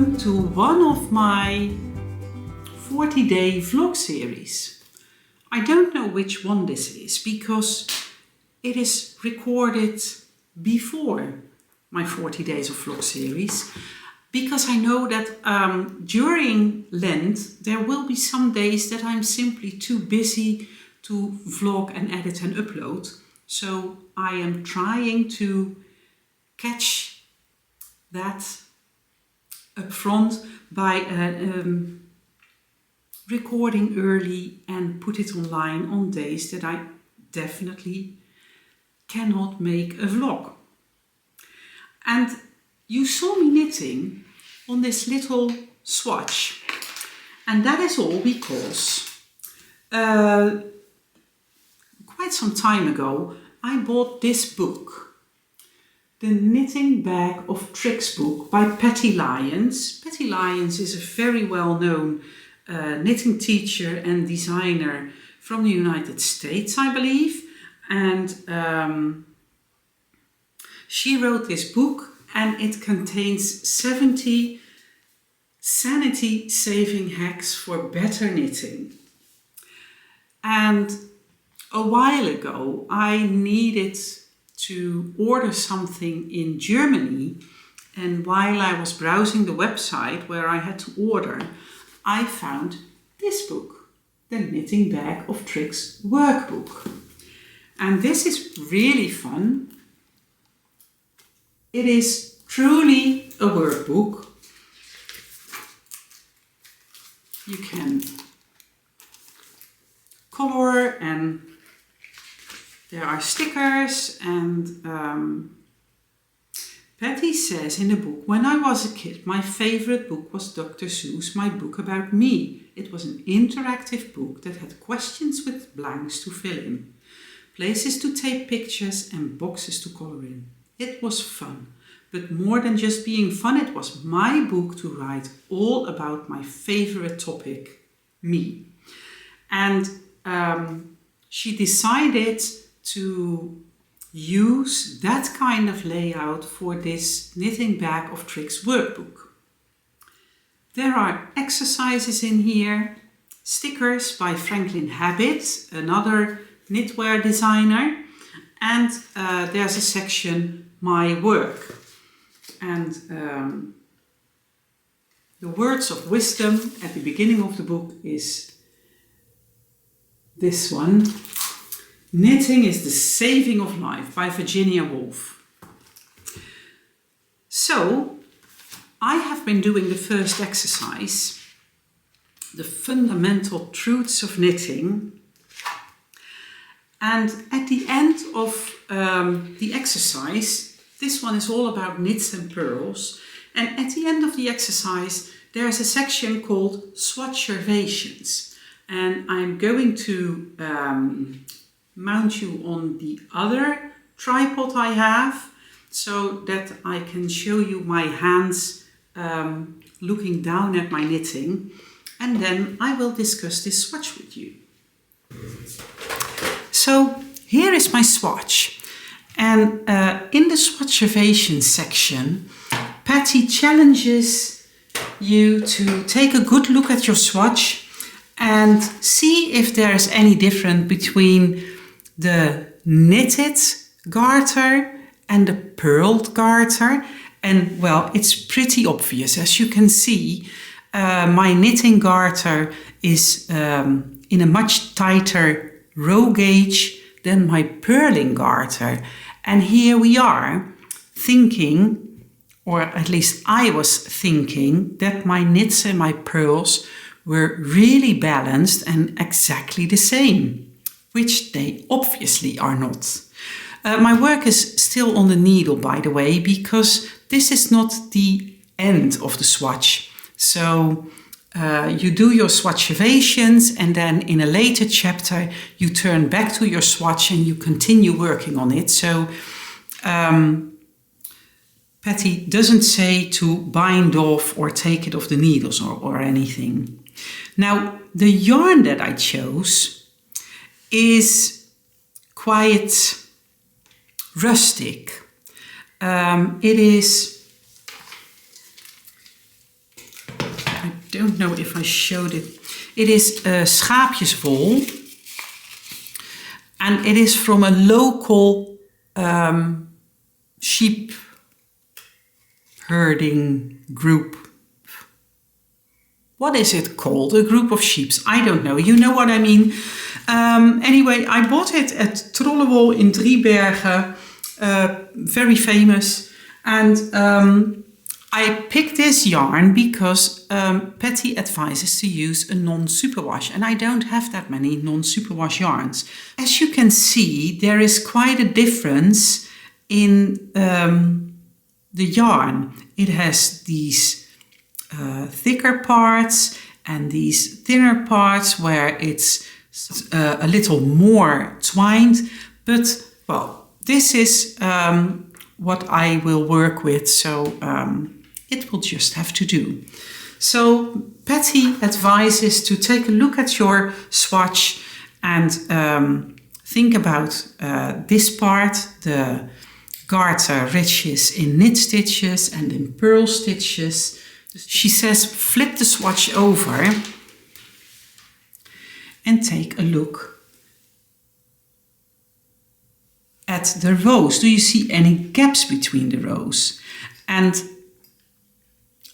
welcome to one of my 40-day vlog series. I don't know which one this is because it is recorded before my 40 days of vlog series, because I know that during Lent there will be some days that I'm simply too busy to vlog and edit and upload. So I am trying to catch that up front by recording early and put it online on days that I definitely cannot make a vlog. And you saw me knitting on this little swatch, and that is all because quite some time ago I bought this book, The Knitting Bag of Tricks book by Patty Lyons. Patty Lyons is a very well-known knitting teacher and designer from the United States, I believe. And she wrote this book, and it contains 70 sanity-saving hacks for better knitting. And a while ago I needed to order something in Germany, and while I was browsing the website where I had to order, I found this book, The Knitting Bag of Tricks workbook. And this is really fun. It is truly a workbook. You can color, and there are stickers, and Patty says in the book, when I was a kid, my favorite book was Dr. Seuss' My Book About Me. It was an interactive book that had questions with blanks to fill in, places to take pictures and boxes to color in. It was fun, but more than just being fun, it was my book to write all about my favorite topic, me. And she decided to use that kind of layout for this Knitting Bag of Tricks workbook. There are exercises in here, stickers by Franklin Habit, another knitwear designer, and there's a section, My Work. And the words of wisdom at the beginning of the book is this one: Knitting is the saving of life, by Virginia Woolf. So I have been doing the first exercise, the fundamental truths of knitting. And at the end of the exercise, this one is all about knits and purls. And at the end of the exercise, there's a section called Swatchervations. And I'm going to mount you on the other tripod I have, so that I can show you my hands looking down at my knitting, and then I will discuss this swatch with you. So here is my swatch, and in the Swatchervations section, Patty challenges you to take a good look at your swatch and see if there is any difference between the knitted garter and the purled garter. And well, it's pretty obvious. As you can see, my knitting garter is in a much tighter row gauge than my purling garter. And here we are thinking, or at least I was thinking, that my knits and my purls were really balanced and exactly the same, which they obviously are not. My work is still on the needle, by the way, because this is not the end of the swatch. So you do your swatchervations, and then in a later chapter you turn back to your swatch and you continue working on it. So Patty doesn't say to bind off or take it off the needles or anything. Now, the yarn that I chose is quite rustic. It is don't know if I showed it. It is schaapjeswol. And it is from a local sheep herding group. What is it called? A group of sheep. I don't know. You know what I mean. Anyway, I bought it at Trollewol in Driebergen. Very famous. And I picked this yarn because Patty advises to use a non-superwash. And I don't have that many non-superwash yarns. As you can see, there is quite a difference in the yarn. It has these thicker parts and these thinner parts where it's a little more twined, but well, this is what I will work with, so it will just have to do. So Patty advises to take a look at your swatch and think about this part, the garter ridges in knit stitches and in purl stitches. She says flip the swatch over and take a look at the rows. Do you see any gaps between the rows? And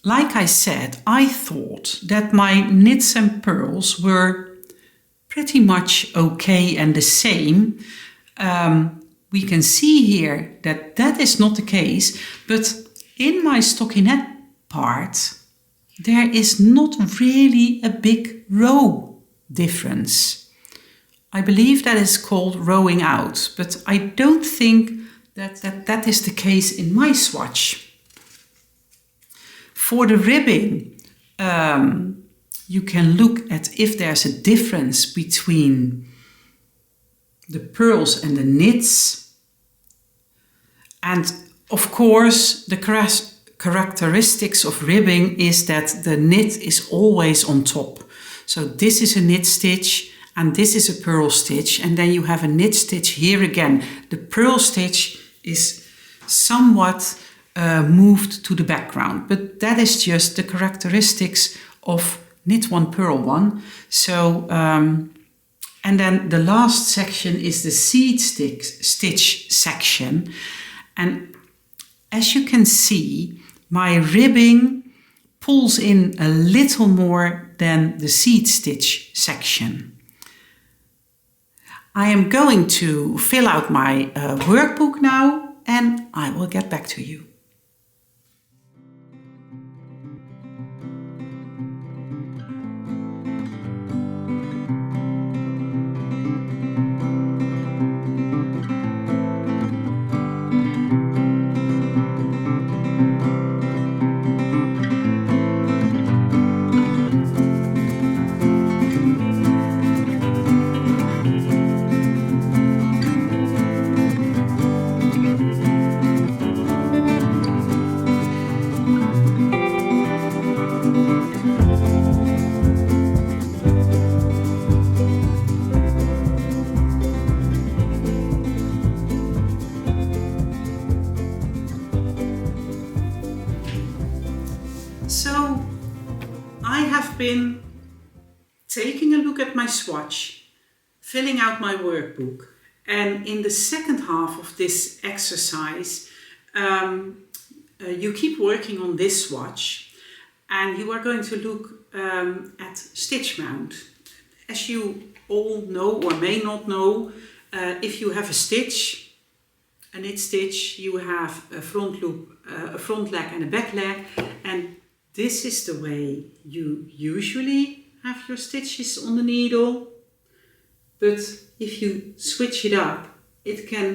like I said, I thought that my knits and purls were pretty much okay and the same. We can see here that that is not the case, but in my stockinette part, there is not really a big row difference. I believe that is called rowing out, but I don't think that is the case in my swatch. For the ribbing, you can look at if there's a difference between the purls and the knits. And of course, the characteristics of ribbing is that the knit is always on top. So this is a knit stitch and this is a purl stitch, and then you have a knit stitch here again. The purl stitch is somewhat moved to the background, but that is just the characteristics of knit one, purl one. So, and then the last section is the seed stitch section. And as you can see, my ribbing pulls in a little more than the seed stitch section. I am going to fill out my workbook now and I will get back to you. So I have been taking a look at my swatch, filling out my workbook, and in the second half of this exercise you keep working on this swatch and you are going to look at stitch mount. As you all know or may not know, if you have a stitch, a knit stitch, you have a front loop, a front leg and a back leg, and this is the way you usually have your stitches on the needle. But if you switch it up, it can